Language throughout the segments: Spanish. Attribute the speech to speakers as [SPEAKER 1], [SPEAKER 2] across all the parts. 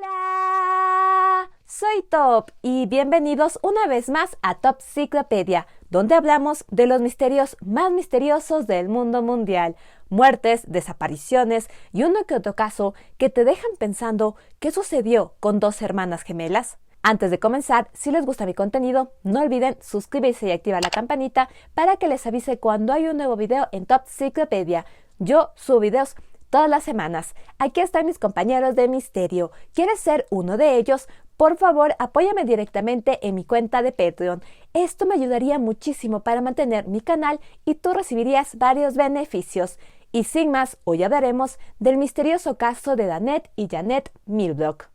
[SPEAKER 1] Hola, soy Top y bienvenidos una vez más a Topciclopedia, donde hablamos de los misterios más misteriosos del mundo mundial, muertes, desapariciones y uno que otro caso que te dejan pensando qué sucedió con dos hermanas gemelas. Antes de comenzar, si les gusta mi contenido, no olviden suscribirse y activar la campanita para que les avise cuando hay un nuevo video en Topciclopedia. Yo subo videos todas las semanas. Aquí están mis compañeros de misterio. ¿Quieres ser uno de ellos? Por favor, apóyame directamente en mi cuenta de Patreon. Esto me ayudaría muchísimo para mantener mi canal y tú recibirías varios beneficios. Y sin más, hoy hablaremos del misterioso caso de Danette y Janet Milbrook.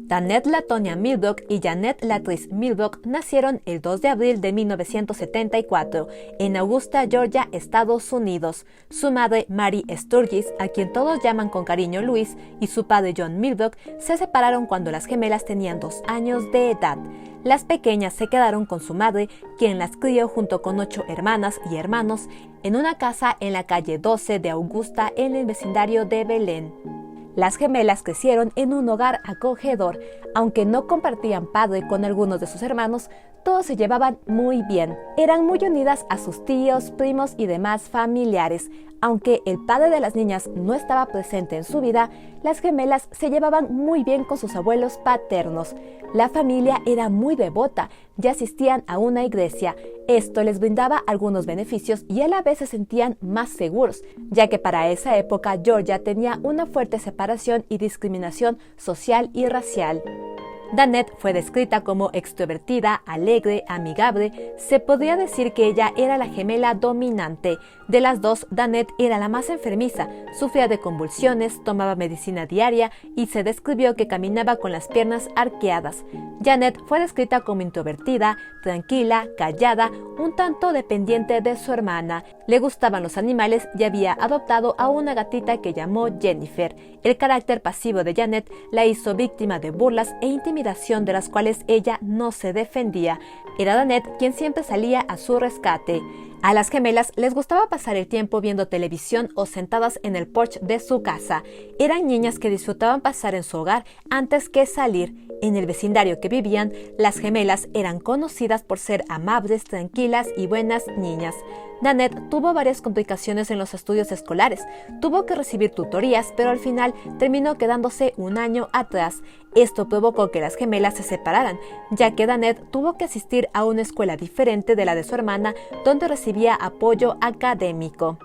[SPEAKER 1] Danette Latonia Milbrook y Janet Latrice Milbrook nacieron el 2 de abril de 1974 en Augusta, Georgia, Estados Unidos. Su madre, Mary Sturgis, a quien todos llaman con cariño Louise, y su padre, John Milbrook, se separaron cuando las gemelas tenían 2 años de edad. Las pequeñas se quedaron con su madre, quien las crió junto con 8 hermanas y hermanos en una casa en la calle 12 de Augusta, en el vecindario de Belén. Las gemelas crecieron en un hogar acogedor. Aunque no compartían padre con algunos de sus hermanos, todos se llevaban muy bien. Eran muy unidas a sus tíos, primos y demás familiares. Aunque el padre de las niñas no estaba presente en su vida, las gemelas se llevaban muy bien con sus abuelos paternos. La familia era muy devota y asistían a una iglesia. Esto les brindaba algunos beneficios y a la vez se sentían más seguros, ya que para esa época Georgia tenía una fuerte separación y discriminación social y racial. Danette fue descrita como extrovertida, alegre, amigable. Se podría decir que ella era la gemela dominante. De las dos, Danette era la más enfermiza, sufría de convulsiones, tomaba medicina diaria y se describió que caminaba con las piernas arqueadas. Janet fue descrita como introvertida, tranquila, callada, un tanto dependiente de su hermana. Le gustaban los animales y había adoptado a una gatita que llamó Jennifer. El carácter pasivo de Janet la hizo víctima de burlas e intimidación de las cuales ella no se defendía. Era Danette quien siempre salía a su rescate. A las gemelas les gustaba pasar el tiempo viendo televisión o sentadas en el porche de su casa. Eran niñas que disfrutaban pasar en su hogar antes que salir. En el vecindario que vivían, las gemelas eran conocidas por ser amables, tranquilas y buenas niñas. Danette tuvo varias complicaciones en los estudios escolares. Tuvo que recibir tutorías, pero al final terminó quedándose un año atrás. Esto provocó que las gemelas se separaran, ya que Danette tuvo que asistir a una escuela diferente de la de su hermana, donde recibía apoyo académico.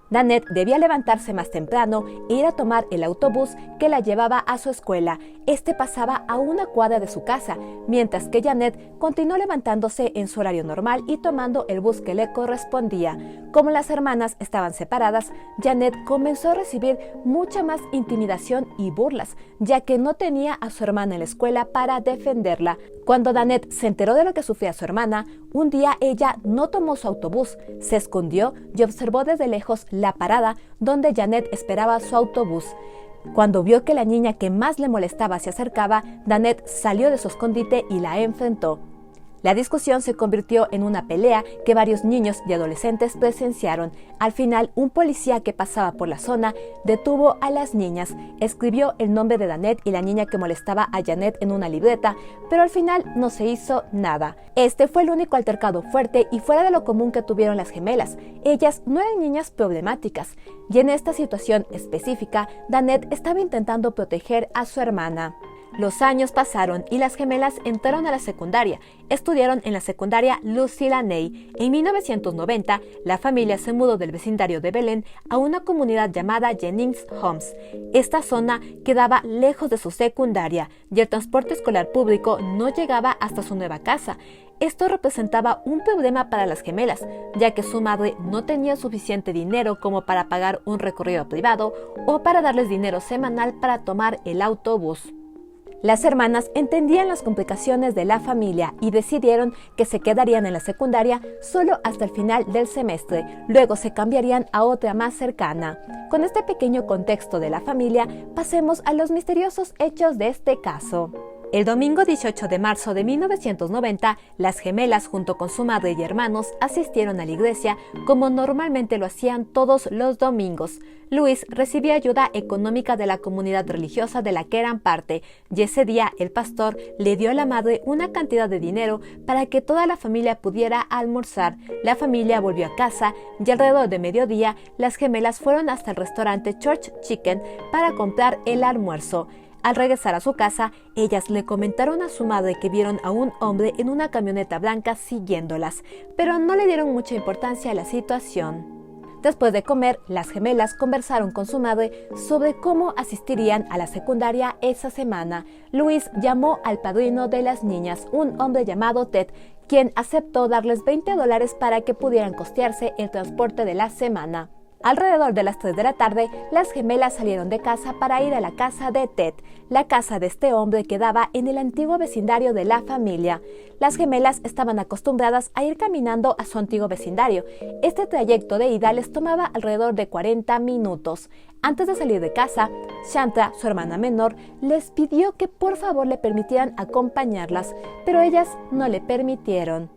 [SPEAKER 1] Danette debía levantarse más temprano e ir a tomar el autobús que la llevaba a su escuela. Este pasaba a una cuadra de su casa, mientras que Janet continuó levantándose en su horario normal y tomando el bus que le correspondía. Como las hermanas estaban separadas, Janet comenzó a recibir mucha más intimidación y burlas, ya que no tenía a su hermana en la escuela para defenderla. Cuando Danette se enteró de lo que sufría su hermana, un día ella no tomó su autobús, se escondió y observó desde lejos la parada donde Janet esperaba su autobús. Cuando vio que la niña que más le molestaba se acercaba, Danette salió de su escondite y la enfrentó. La discusión se convirtió en una pelea que varios niños y adolescentes presenciaron. Al final, un policía que pasaba por la zona detuvo a las niñas, escribió el nombre de Danette y la niña que molestaba a Janet en una libreta, pero al final no se hizo nada. Este fue el único altercado fuerte y fuera de lo común que tuvieron las gemelas. Ellas no eran niñas problemáticas, y en esta situación específica, Danette estaba intentando proteger a su hermana. Los años pasaron y las gemelas entraron a la secundaria. Estudiaron en la secundaria Lucy Laney. En 1990, la familia se mudó del vecindario de Belén a una comunidad llamada Jennings Homes. Esta zona quedaba lejos de su secundaria y el transporte escolar público no llegaba hasta su nueva casa. Esto representaba un problema para las gemelas, ya que su madre no tenía suficiente dinero como para pagar un recorrido privado o para darles dinero semanal para tomar el autobús. Las hermanas entendían las complicaciones de la familia y decidieron que se quedarían en la secundaria solo hasta el final del semestre, luego se cambiarían a otra más cercana. Con este pequeño contexto de la familia, pasemos a los misteriosos hechos de este caso. El domingo 18 de marzo de 1990, las gemelas junto con su madre y hermanos asistieron a la iglesia como normalmente lo hacían todos los domingos. Luis recibía ayuda económica de la comunidad religiosa de la que eran parte, y ese día el pastor le dio a la madre una cantidad de dinero para que toda la familia pudiera almorzar. La familia volvió a casa y alrededor de mediodía las gemelas fueron hasta el restaurante Church Chicken para comprar el almuerzo. Al regresar a su casa, ellas le comentaron a su madre que vieron a un hombre en una camioneta blanca siguiéndolas, pero no le dieron mucha importancia a la situación. Después de comer, las gemelas conversaron con su madre sobre cómo asistirían a la secundaria esa semana. Luis llamó al padrino de las niñas, un hombre llamado Ted, quien aceptó darles $20 para que pudieran costearse el transporte de la semana. Alrededor de las 3 de la tarde, las gemelas salieron de casa para ir a la casa de Ted. La casa de este hombre quedaba en el antiguo vecindario de la familia. Las gemelas estaban acostumbradas a ir caminando a su antiguo vecindario. Este trayecto de ida les tomaba alrededor de 40 minutos. Antes de salir de casa, Shanta, su hermana menor, les pidió que por favor le permitieran acompañarlas, pero ellas no le permitieron.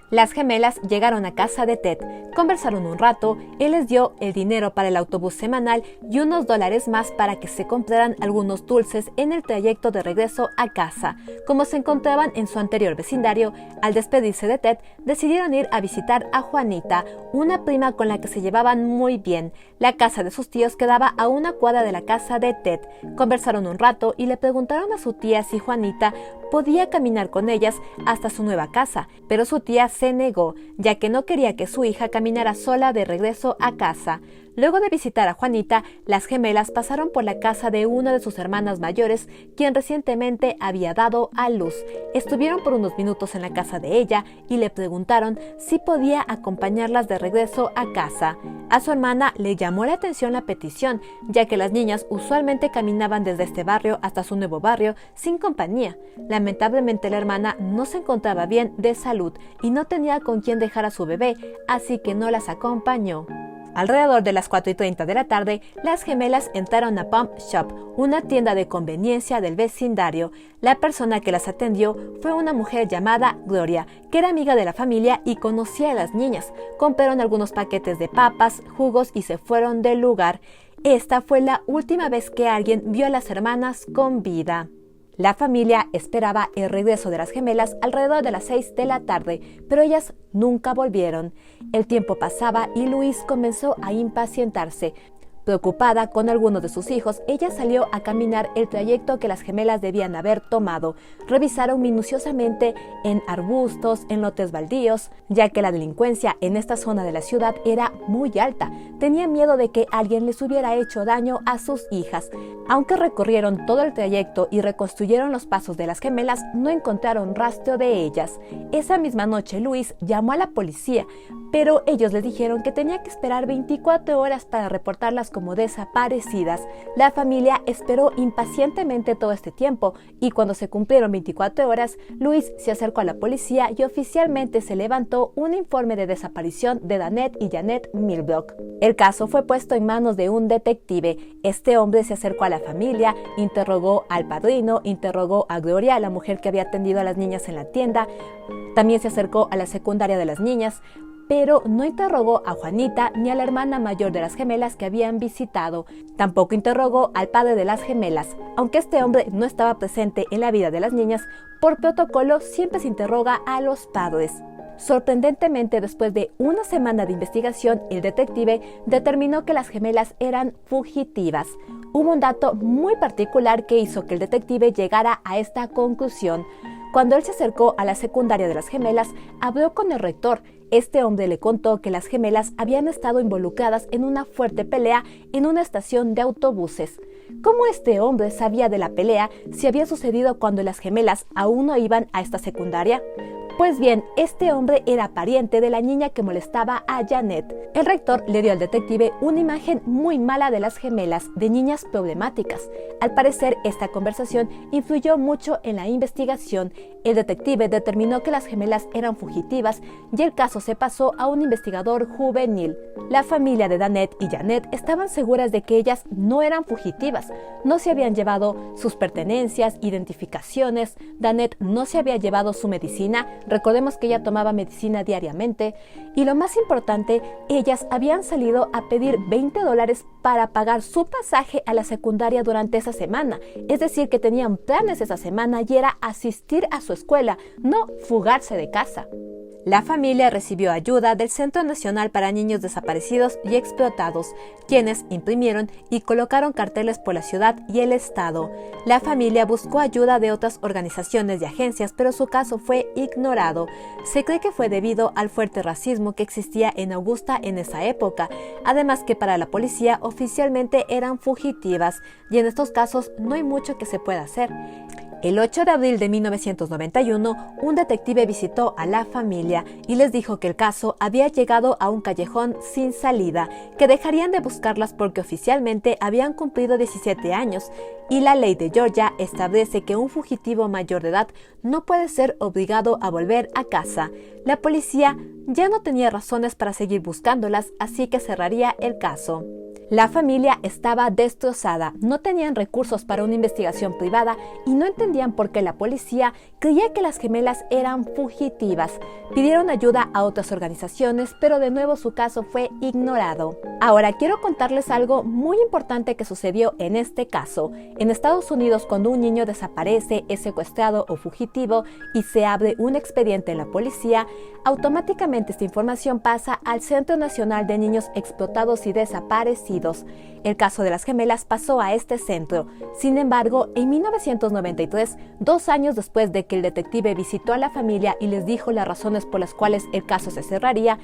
[SPEAKER 1] Las gemelas llegaron a casa de Ted, conversaron un rato, él les dio el dinero para el autobús semanal y unos $1 más para que se compraran algunos dulces en el trayecto de regreso a casa. Como se encontraban en su anterior vecindario, al despedirse de Ted, decidieron ir a visitar a Juanita, una prima con la que se llevaban muy bien. La casa de sus tíos quedaba a una cuadra de la casa de Ted. Conversaron un rato y le preguntaron a su tía si Juanita podía caminar con ellas hasta su nueva casa, pero su tía se negó, ya que no quería que su hija caminara sola de regreso a casa. Luego de visitar a Juanita, las gemelas pasaron por la casa de una de sus hermanas mayores, quien recientemente había dado a luz. Estuvieron por unos minutos en la casa de ella y le preguntaron si podía acompañarlas de regreso a casa. A su hermana le llamó la atención la petición, ya que las niñas usualmente caminaban desde este barrio hasta su nuevo barrio sin compañía. Lamentablemente la hermana no se encontraba bien de salud y no tenía con quién dejar a su bebé, así que no las acompañó. Alrededor de las 4:30 de la tarde, las gemelas entraron a Pump Shop, una tienda de conveniencia del vecindario. La persona que las atendió fue una mujer llamada Gloria, que era amiga de la familia y conocía a las niñas. Compraron algunos paquetes de papas, jugos y se fueron del lugar. Esta fue la última vez que alguien vio a las hermanas con vida. La familia esperaba el regreso de las gemelas alrededor de las 6 de la tarde, pero ellas nunca volvieron. El tiempo pasaba y Luis comenzó a impacientarse. Preocupada con algunos de sus hijos, ella salió a caminar el trayecto que las gemelas debían haber tomado. Revisaron minuciosamente en arbustos, en lotes baldíos, ya que la delincuencia en esta zona de la ciudad era muy alta. Tenían miedo de que alguien les hubiera hecho daño a sus hijas. Aunque recorrieron todo el trayecto y reconstruyeron los pasos de las gemelas, no encontraron rastro de ellas. Esa misma noche Luis llamó a la policía, pero ellos le dijeron que tenía que esperar 24 horas para reportarlas como desaparecidas. La familia esperó impacientemente todo este tiempo y cuando se cumplieron 24 horas, Luis se acercó a la policía y oficialmente se levantó un informe de desaparición de Danette y Janet Milbrook. El caso fue puesto en manos de un detective. Este hombre se acercó a la familia, interrogó al padrino, interrogó a Gloria, la mujer que había atendido a las niñas en la tienda, también se acercó a la secundaria de las niñas, pero no interrogó a Juanita ni a la hermana mayor de las gemelas que habían visitado. Tampoco interrogó al padre de las gemelas. Aunque este hombre no estaba presente en la vida de las niñas, por protocolo siempre se interroga a los padres. Sorprendentemente, después de una semana de investigación, el detective determinó que las gemelas eran fugitivas. Hubo un dato muy particular que hizo que el detective llegara a esta conclusión. Cuando él se acercó a la secundaria de las gemelas, habló con el rector. Este hombre le contó que las gemelas habían estado involucradas en una fuerte pelea en una estación de autobuses. ¿Cómo este hombre sabía de la pelea si había sucedido cuando las gemelas aún no iban a esta secundaria? Pues bien, este hombre era pariente de la niña que molestaba a Janet. El rector le dio al detective una imagen muy mala de las gemelas, de niñas problemáticas. Al parecer, esta conversación influyó mucho en la investigación. El detective determinó que las gemelas eran fugitivas y el caso se pasó a un investigador juvenil. La familia de Danette y Janet estaban seguras de que ellas no eran fugitivas. No se habían llevado sus pertenencias, identificaciones. Danette no se había llevado su medicina. Recordemos que ella tomaba medicina diariamente. Y lo más importante, ellas habían salido a pedir $20 para pagar su pasaje a la secundaria durante esa semana. Es decir, que tenían planes esa semana y era asistir a su escuela, no fugarse de casa. La familia recibió ayuda del Centro Nacional para Niños Desaparecidos y Explotados, quienes imprimieron y colocaron carteles por la ciudad y el estado. La familia buscó ayuda de otras organizaciones y agencias, pero su caso fue ignorado. Se cree que fue debido al fuerte racismo que existía en Augusta en esa época, además que para la policía oficialmente eran fugitivas, y en estos casos no hay mucho que se pueda hacer. El 8 de abril de 1991, un detective visitó a la familia y les dijo que el caso había llegado a un callejón sin salida, que dejarían de buscarlas porque oficialmente habían cumplido 17 años y la ley de Georgia establece que un fugitivo mayor de edad no puede ser obligado a volver a casa. La policía ya no tenía razones para seguir buscándolas, así que cerraría el caso. La familia estaba destrozada, no tenían recursos para una investigación privada y no entendían por qué la policía creía que las gemelas eran fugitivas. Pidieron ayuda a otras organizaciones, pero de nuevo su caso fue ignorado. Ahora quiero contarles algo muy importante que sucedió en este caso. En Estados Unidos, cuando un niño desaparece, es secuestrado o fugitivo y se abre un expediente en la policía, automáticamente esta información pasa al Centro Nacional de Niños Explotados y Desaparecidos. El caso de las gemelas pasó a este centro. Sin embargo, en 1993, 2 años después de que el detective visitó a la familia y les dijo las razones por las cuales el caso se cerraría,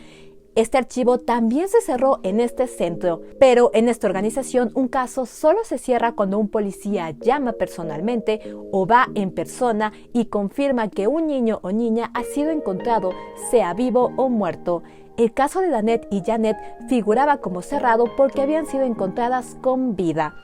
[SPEAKER 1] este archivo también se cerró en este centro, pero en esta organización un caso solo se cierra cuando un policía llama personalmente o va en persona y confirma que un niño o niña ha sido encontrado, sea vivo o muerto. El caso de Danette y Janet figuraba como cerrado porque habían sido encontradas con vida.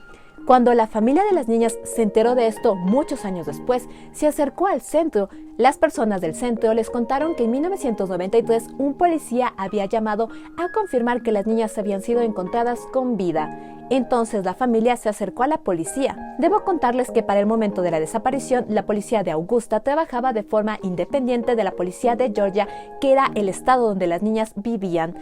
[SPEAKER 1] Cuando la familia de las niñas se enteró de esto muchos años después, se acercó al centro. Las personas del centro les contaron que en 1993 un policía había llamado a confirmar que las niñas habían sido encontradas con vida. Entonces la familia se acercó a la policía. Debo contarles que para el momento de la desaparición, la policía de Augusta trabajaba de forma independiente de la policía de Georgia, que era el estado donde las niñas vivían.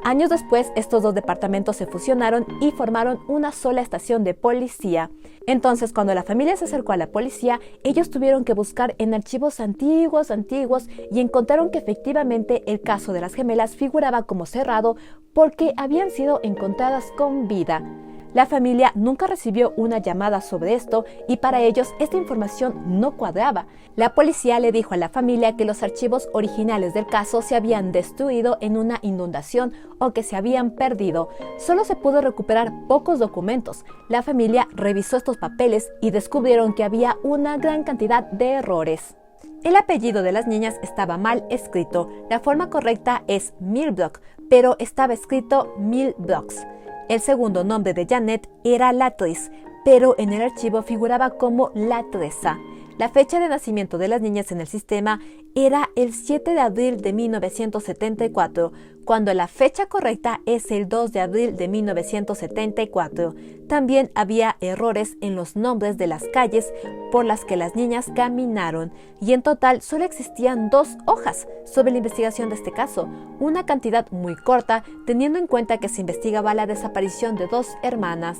[SPEAKER 1] Años después, estos dos departamentos se fusionaron y formaron una sola estación de policía. Entonces, cuando la familia se acercó a la policía, ellos tuvieron que buscar en archivos antiguos y encontraron que efectivamente el caso de las gemelas figuraba como cerrado porque habían sido encontradas con vida. La familia nunca recibió una llamada sobre esto y para ellos esta información no cuadraba. La policía le dijo a la familia que los archivos originales del caso se habían destruido en una inundación o que se habían perdido. Solo se pudo recuperar pocos documentos. La familia revisó estos papeles y descubrieron que había una gran cantidad de errores. El apellido de las niñas estaba mal escrito. La forma correcta es Milbrook, pero estaba escrito Milbrooks. El segundo nombre de Janet era Latrice, pero en el archivo figuraba como Latresa. La fecha de nacimiento de las niñas en el sistema era el 7 de abril de 1974, cuando la fecha correcta es el 2 de abril de 1974. También había errores en los nombres de las calles por las que las niñas caminaron, y en total solo existían 2 hojas sobre la investigación de este caso, una cantidad muy corta teniendo en cuenta que se investigaba la desaparición de 2 hermanas.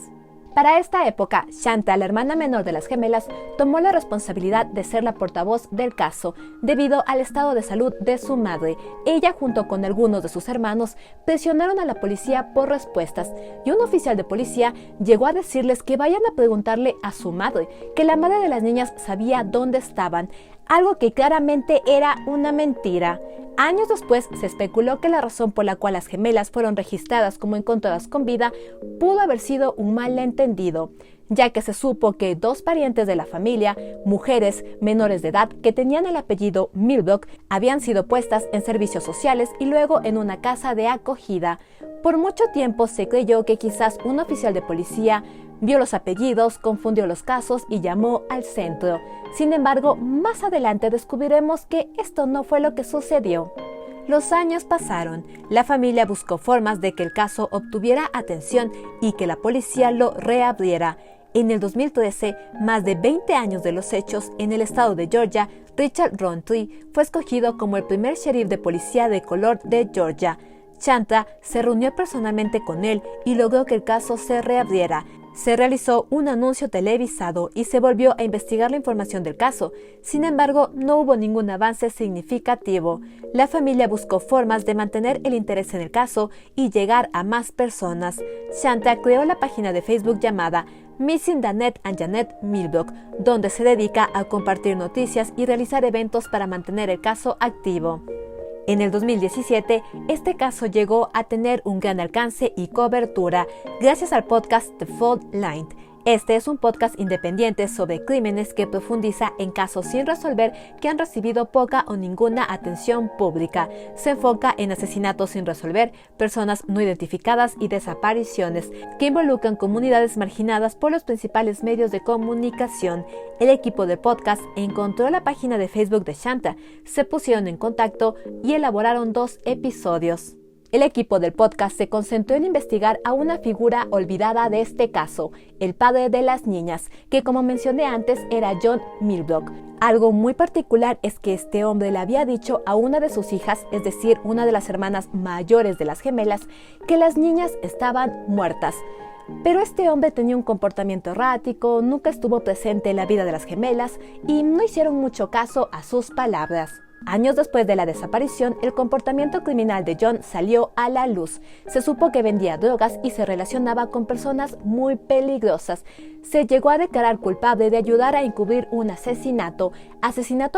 [SPEAKER 1] Para esta época, Shanta, la hermana menor de las gemelas, tomó la responsabilidad de ser la portavoz del caso, debido al estado de salud de su madre. Ella, junto con algunos de sus hermanos, presionaron a la policía por respuestas, y un oficial de policía llegó a decirles que vayan a preguntarle a su madre, que la madre de las niñas sabía dónde estaban, algo que claramente era una mentira. Años después se especuló que la razón por la cual las gemelas fueron registradas como encontradas con vida pudo haber sido un malentendido. ya que se supo que 2 parientes de la familia, mujeres menores de edad que tenían el apellido Milbrook, habían sido puestas en servicios sociales y luego en una casa de acogida. Por mucho tiempo se creyó que quizás un oficial de policía vio los apellidos, confundió los casos y llamó al centro. Sin embargo, más adelante descubriremos que esto no fue lo que sucedió. Los años pasaron, la familia buscó formas de que el caso obtuviera atención y que la policía lo reabriera. En el 2013, más de 20 años de los hechos, en el estado de Georgia, Richard Roundtree fue escogido como el primer sheriff de policía de color de Georgia. Chanta se reunió personalmente con él y logró que el caso se reabriera. Se realizó un anuncio televisado y se volvió a investigar la información del caso. Sin embargo, no hubo ningún avance significativo. La familia buscó formas de mantener el interés en el caso y llegar a más personas. Chanta creó la página de Facebook llamada Missing Danette and Janet Milbrook, donde se dedica a compartir noticias y realizar eventos para mantener el caso activo. En el 2017, este caso llegó a tener un gran alcance y cobertura gracias al podcast The Fault Line. Este es un podcast independiente sobre crímenes que profundiza en casos sin resolver que han recibido poca o ninguna atención pública. Se enfoca en asesinatos sin resolver, personas no identificadas y desapariciones que involucran comunidades marginadas por los principales medios de comunicación. El equipo del podcast encontró la página de Facebook de Chanta, se pusieron en contacto y elaboraron 2 episodios. El equipo del podcast se concentró en investigar a una figura olvidada de este caso, el padre de las niñas, que como mencioné antes era John Milbrook. Algo muy particular es que este hombre le había dicho a una de sus hijas, es decir, una de las hermanas mayores de las gemelas, que las niñas estaban muertas. Pero este hombre tenía un comportamiento errático, nunca estuvo presente en la vida de las gemelas y no hicieron mucho caso a sus palabras. Años después de la desaparición, el comportamiento criminal de John salió a la luz. Se supo que vendía drogas y se relacionaba con personas muy peligrosas. Se llegó a declarar culpable de ayudar a encubrir un asesinato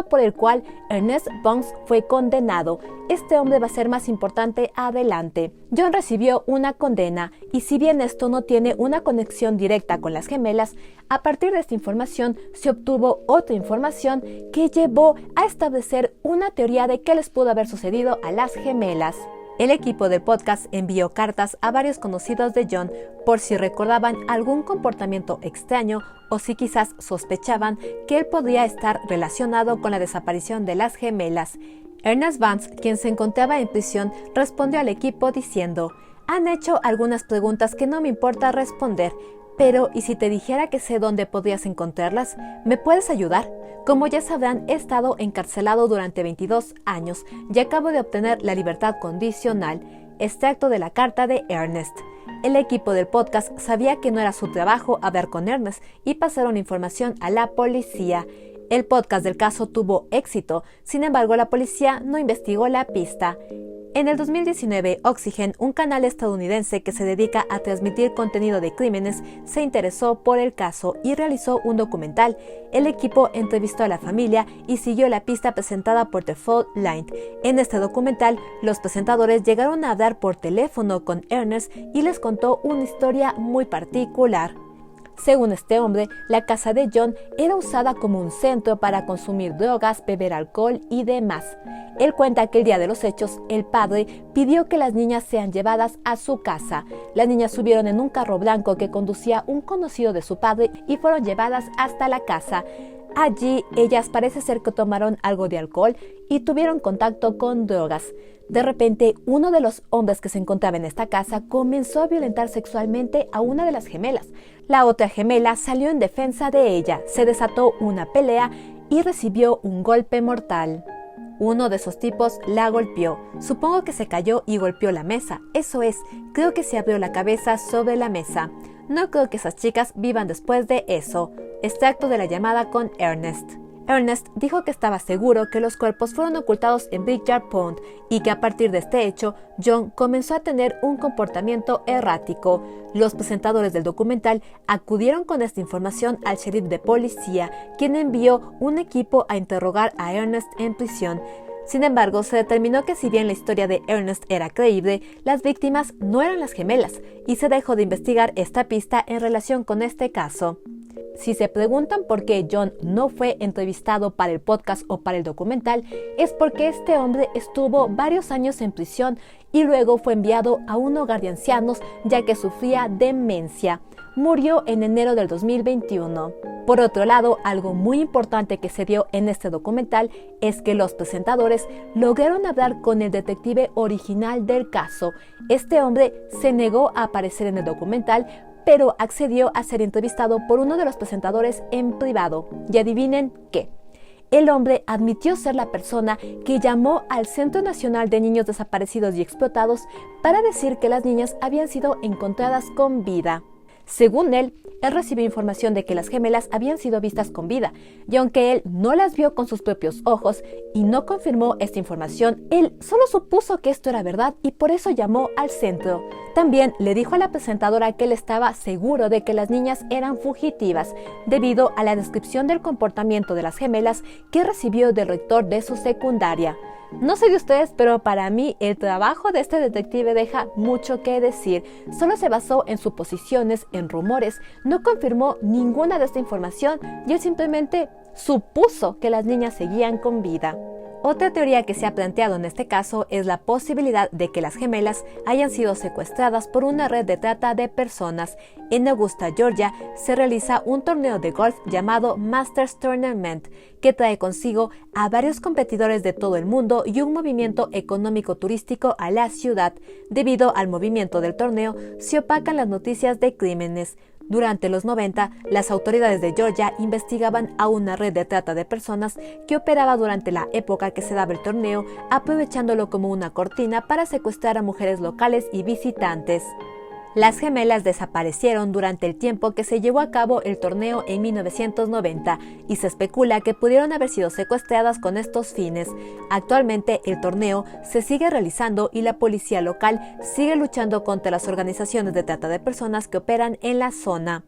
[SPEAKER 1] por el cual Ernest Bunce fue condenado. Este hombre va a ser más importante adelante. John recibió una condena y si bien esto no tiene una conexión directa con las gemelas, a partir de esta información se obtuvo otra información que llevó a establecer una teoría de qué les pudo haber sucedido a las gemelas. El equipo del podcast envió cartas a varios conocidos de John por si recordaban algún comportamiento extraño o si quizás sospechaban que él podría estar relacionado con la desaparición de las gemelas. Ernest Bunce, quien se encontraba en prisión, respondió al equipo diciendo: «Han hecho algunas preguntas que no me importa responder, pero ¿y si te dijera que sé dónde podrías encontrarlas? ¿Me puedes ayudar? Como ya sabrán, he estado encarcelado durante 22 años y acabo de obtener la libertad condicional». Extracto de la carta de Ernest. El equipo del podcast sabía que no era su trabajo hablar con Ernest y pasaron información a la policía. El podcast del caso tuvo éxito, sin embargo la policía no investigó la pista. En el 2019, Oxygen, un canal estadounidense que se dedica a transmitir contenido de crímenes, se interesó por el caso y realizó un documental. El equipo entrevistó a la familia y siguió la pista presentada por The Fault Line. En este documental, los presentadores llegaron a hablar por teléfono con Ernest y les contó una historia muy particular. Según este hombre, la casa de John era usada como un centro para consumir drogas, beber alcohol y demás. Él cuenta que el día de los hechos, el padre pidió que las niñas sean llevadas a su casa. Las niñas subieron en un carro blanco que conducía un conocido de su padre y fueron llevadas hasta la casa. Allí, ellas parece ser que tomaron algo de alcohol y tuvieron contacto con drogas. De repente, uno de los hombres que se encontraba en esta casa comenzó a violentar sexualmente a una de las gemelas. La otra gemela salió en defensa de ella, se desató una pelea y recibió un golpe mortal. Uno de esos tipos la golpeó. Supongo que se cayó y golpeó la mesa. Eso es, creo que se abrió la cabeza sobre la mesa. No creo que esas chicas vivan después de eso. Extracto de la llamada con Ernest. Ernest dijo que estaba seguro que los cuerpos fueron ocultados en Brickyard Pond y que a partir de este hecho, John comenzó a tener un comportamiento errático. Los presentadores del documental acudieron con esta información al sheriff de policía, quien envió un equipo a interrogar a Ernest en prisión. Sin embargo, se determinó que si bien la historia de Ernest era creíble, las víctimas no eran las gemelas, y se dejó de investigar esta pista en relación con este caso. Si se preguntan por qué John no fue entrevistado para el podcast o para el documental, es porque este hombre estuvo varios años en prisión y luego fue enviado a un hogar de ancianos ya que sufría demencia. Murió en enero del 2021. Por otro lado, algo muy importante que se dio en este documental es que los presentadores lograron hablar con el detective original del caso. Este hombre se negó a aparecer en el documental, pero accedió a ser entrevistado por uno de los presentadores en privado. Y adivinen qué. El hombre admitió ser la persona que llamó al Centro Nacional de Niños Desaparecidos y Explotados para decir que las niñas habían sido encontradas con vida. Según él recibió información de que las gemelas habían sido vistas con vida, y aunque él no las vio con sus propios ojos y no confirmó esta información, él solo supuso que esto era verdad y por eso llamó al centro. También le dijo a la presentadora que él estaba seguro de que las niñas eran fugitivas, debido a la descripción del comportamiento de las gemelas que recibió del rector de su secundaria. No sé de ustedes, pero para mí el trabajo de este detective deja mucho que decir. Solo se basó en suposiciones, en rumores, no confirmó ninguna de esta información y él simplemente supuso que las niñas seguían con vida. Otra teoría que se ha planteado en este caso es la posibilidad de que las gemelas hayan sido secuestradas por una red de trata de personas. En Augusta, Georgia, se realiza un torneo de golf llamado Masters Tournament, que trae consigo a varios competidores de todo el mundo y un movimiento económico turístico a la ciudad. Debido al movimiento del torneo, se opacan las noticias de crímenes. Durante los 90, las autoridades de Georgia investigaban a una red de trata de personas que operaba durante la época que se daba el torneo, aprovechándolo como una cortina para secuestrar a mujeres locales y visitantes. Las gemelas desaparecieron durante el tiempo que se llevó a cabo el torneo en 1990 y se especula que pudieron haber sido secuestradas con estos fines. Actualmente el torneo se sigue realizando y la policía local sigue luchando contra las organizaciones de trata de personas que operan en la zona.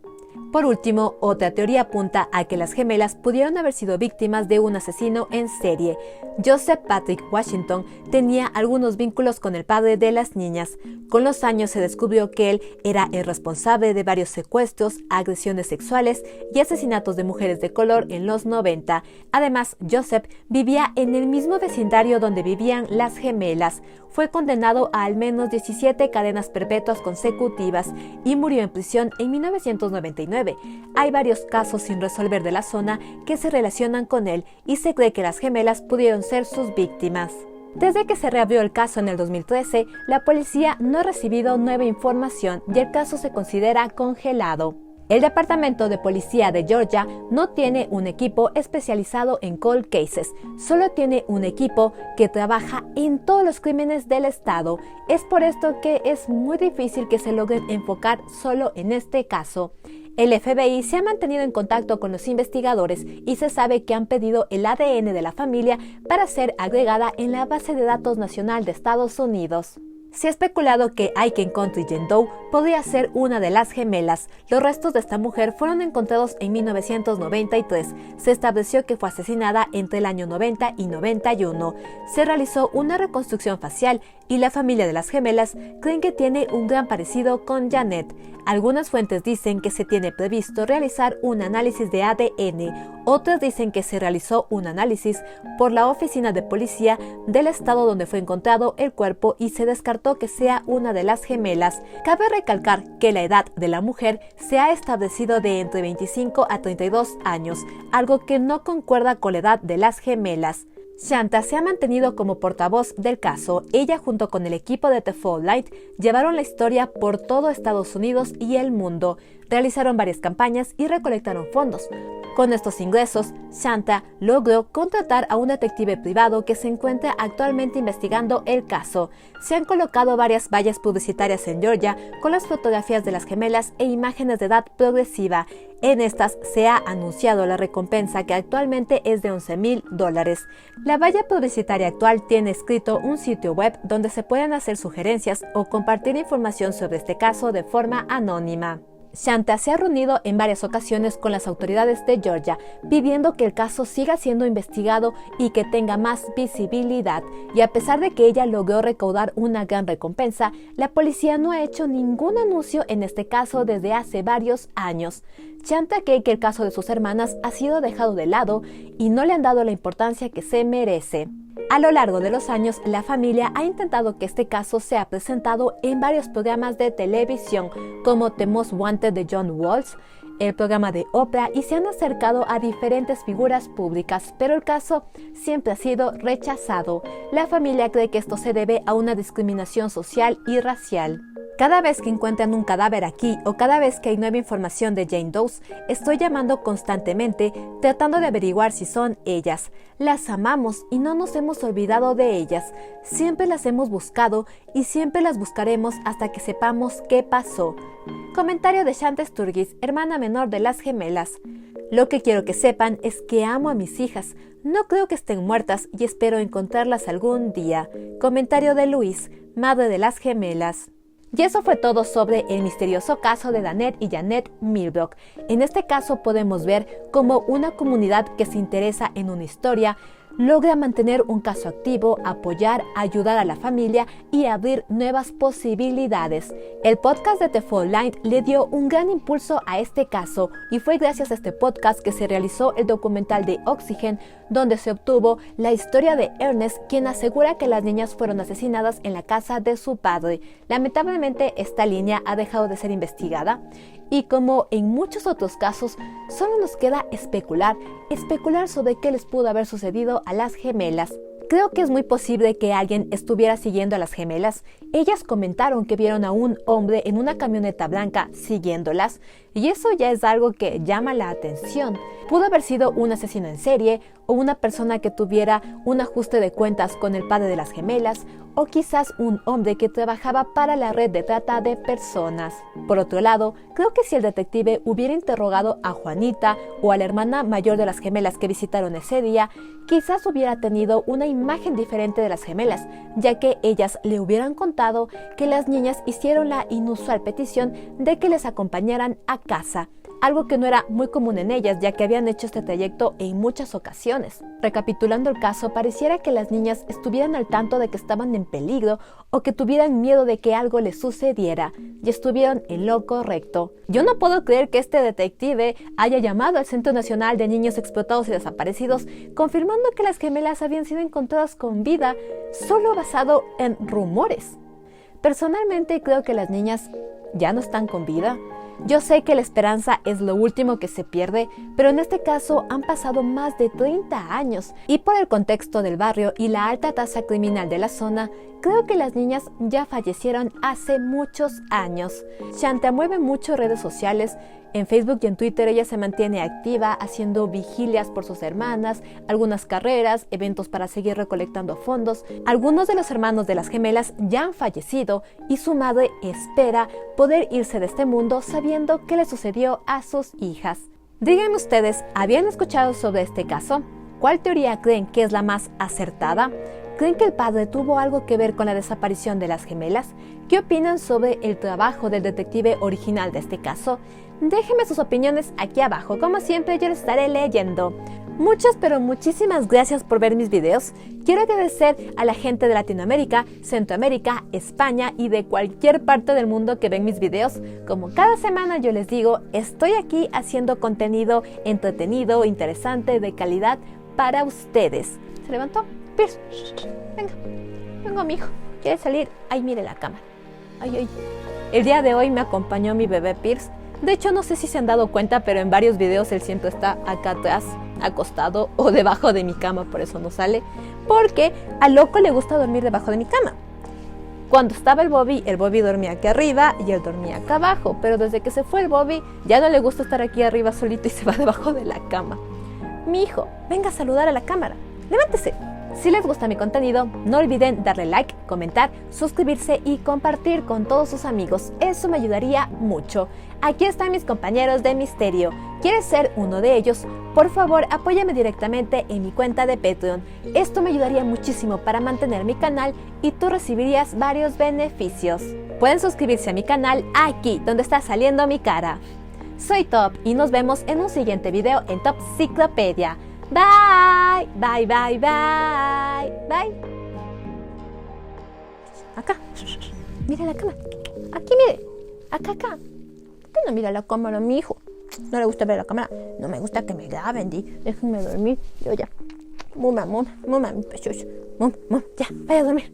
[SPEAKER 1] Por último, otra teoría apunta a que las gemelas pudieron haber sido víctimas de un asesino en serie. Joseph Patrick Washington tenía algunos vínculos con el padre de las niñas. Con los años se descubrió que él era el responsable de varios secuestros, agresiones sexuales y asesinatos de mujeres de color en los 90. Además, Joseph vivía en el mismo vecindario donde vivían las gemelas. Fue condenado a al menos 17 cadenas perpetuas consecutivas y murió en prisión en 1999. Hay varios casos sin resolver de la zona que se relacionan con él y se cree que las gemelas pudieron ser sus víctimas. Desde que se reabrió el caso en el 2013, la policía no ha recibido nueva información y el caso se considera congelado. El Departamento de Policía de Georgia no tiene un equipo especializado en cold cases, solo tiene un equipo que trabaja en todos los crímenes del estado. Es por esto que es muy difícil que se logren enfocar solo en este caso. El FBI se ha mantenido en contacto con los investigadores y se sabe que han pedido el ADN de la familia para ser agregada en la base de datos nacional de Estados Unidos. Se ha especulado que Aiken Country Jane Doe podría ser una de las gemelas. Los restos de esta mujer fueron encontrados en 1993. Se estableció que fue asesinada entre el año 90 y 91. Se realizó una reconstrucción facial y la familia de las gemelas creen que tiene un gran parecido con Janet. Algunas fuentes dicen que se tiene previsto realizar un análisis de ADN. Otras dicen que se realizó un análisis por la oficina de policía del estado donde fue encontrado el cuerpo y se descartó que sea una de las gemelas. Cabe recalcar que la edad de la mujer se ha establecido de entre 25 a 32 años, algo que no concuerda con la edad de las gemelas. Shanta se ha mantenido como portavoz del caso. Ella junto con el equipo de The Fall Light llevaron la historia por todo Estados Unidos y el mundo. Realizaron varias campañas y recolectaron fondos. Con estos ingresos, Shanta logró contratar a un detective privado que se encuentra actualmente investigando el caso. Se han colocado varias vallas publicitarias en Georgia con las fotografías de las gemelas e imágenes de edad progresiva. En estas se ha anunciado la recompensa que actualmente es de $11,000. La valla publicitaria actual tiene escrito un sitio web donde se pueden hacer sugerencias o compartir información sobre este caso de forma anónima. Shanta se ha reunido en varias ocasiones con las autoridades de Georgia, pidiendo que el caso siga siendo investigado y que tenga más visibilidad. Y a pesar de que ella logró recaudar una gran recompensa, la policía no ha hecho ningún anuncio en este caso desde hace varios años. Shanta cree que el caso de sus hermanas ha sido dejado de lado y no le han dado la importancia que se merece. A lo largo de los años, la familia ha intentado que este caso sea presentado en varios programas de televisión, como The Most Wanted de John Walsh, el programa de Oprah, y se han acercado a diferentes figuras públicas, pero el caso siempre ha sido rechazado. La familia cree que esto se debe a una discriminación social y racial. Cada vez que encuentran un cadáver aquí o cada vez que hay nueva información de Jane Doe, estoy llamando constantemente tratando de averiguar si son ellas. Las amamos y no nos hemos olvidado de ellas. Siempre las hemos buscado y siempre las buscaremos hasta que sepamos qué pasó. Comentario de Shanta Sturgis, hermana menor de las gemelas. Lo que quiero que sepan es que amo a mis hijas. No creo que estén muertas y espero encontrarlas algún día. Comentario de Luis, madre de las gemelas. Y eso fue todo sobre el misterioso caso de Danette y Janet Milbrook. En este caso podemos ver cómo una comunidad que se interesa en una historia logra mantener un caso activo, apoyar, ayudar a la familia y abrir nuevas posibilidades. El podcast de The Fall Line le dio un gran impulso a este caso y fue gracias a este podcast que se realizó el documental de Oxygen, donde se obtuvo la historia de Ernest, quien asegura que las niñas fueron asesinadas en la casa de su padre. Lamentablemente, esta línea ha dejado de ser investigada y, como en muchos otros casos, solo nos queda especular sobre qué les pudo haber sucedido a las gemelas. Creo que es muy posible que alguien estuviera siguiendo a las gemelas. Ellas comentaron que vieron a un hombre en una camioneta blanca siguiéndolas, y eso ya es algo que llama la atención. Pudo haber sido un asesino en serie, o una persona que tuviera un ajuste de cuentas con el padre de las gemelas, o quizás un hombre que trabajaba para la red de trata de personas. Por otro lado, creo que si el detective hubiera interrogado a Juanita o a la hermana mayor de las gemelas que visitaron ese día, quizás hubiera tenido una imagen diferente de las gemelas, ya que ellas le hubieran contado que las niñas hicieron la inusual petición de que les acompañaran a casa, algo que no era muy común en ellas, ya que habían hecho este trayecto en muchas ocasiones. Recapitulando el caso, pareciera que las niñas estuvieran al tanto de que estaban en peligro o que tuvieran miedo de que algo les sucediera, y estuvieron en lo correcto. Yo no puedo creer que este detective haya llamado al Centro Nacional de Niños Explotados y Desaparecidos, confirmando que las gemelas habían sido encontradas con vida, solo basado en rumores. Personalmente creo que las niñas ya no están con vida. Yo sé que la esperanza es lo último que se pierde, pero en este caso han pasado más de 30 años y por el contexto del barrio y la alta tasa criminal de la zona, creo que las niñas ya fallecieron hace muchos años. Shanta mueve mucho redes sociales. En Facebook y en Twitter ella se mantiene activa haciendo vigilias por sus hermanas, algunas carreras, eventos para seguir recolectando fondos. Algunos de los hermanos de las gemelas ya han fallecido y su madre espera poder irse de este mundo sabiendo qué le sucedió a sus hijas. Díganme ustedes, ¿habían escuchado sobre este caso? ¿Cuál teoría creen que es la más acertada? ¿Creen que el padre tuvo algo que ver con la desaparición de las gemelas? ¿Qué opinan sobre el trabajo del detective original de este caso? Déjenme sus opiniones aquí abajo, como siempre yo les estaré leyendo. Muchas pero muchísimas gracias por ver mis videos. Quiero agradecer a la gente de Latinoamérica, Centroamérica, España y de cualquier parte del mundo que ven mis videos. Como cada semana yo les digo, estoy aquí haciendo contenido entretenido, interesante, de calidad para ustedes. ¿Se levantó? Pierce, venga mijo, ¿quiere salir? Ay, mire la cámara. Ay. El día de hoy me acompañó mi bebé Pierce. De hecho, no sé si se han dado cuenta, pero en varios videos él siempre está acá atrás, acostado o debajo de mi cama, por eso no sale, porque a Loco le gusta dormir debajo de mi cama. Cuando estaba el Bobby dormía aquí arriba y él dormía acá abajo, pero desde que se fue el Bobby, ya no le gusta estar aquí arriba solito y se va debajo de la cama. Mi hijo, venga a saludar a la cámara, levántese. Si les gusta mi contenido, no olviden darle like, comentar, suscribirse y compartir con todos sus amigos. Eso me ayudaría mucho. Aquí están mis compañeros de misterio. ¿Quieres ser uno de ellos? Por favor, apóyame directamente en mi cuenta de Patreon. Esto me ayudaría muchísimo para mantener mi canal y tú recibirías varios beneficios. Pueden suscribirse a mi canal aquí, donde está saliendo mi cara. Soy Top y nos vemos en un siguiente video en Topciclopedia. Bye, bye, bye, bye, bye. Acá, mira la cámara. Aquí, mire. Acá. ¿Por qué no mira la cámara, mi hijo? No le gusta ver la cámara. No me gusta que me graben, déjenme dormir. Yo ya. Muma, precioso. Ya, vaya a dormir.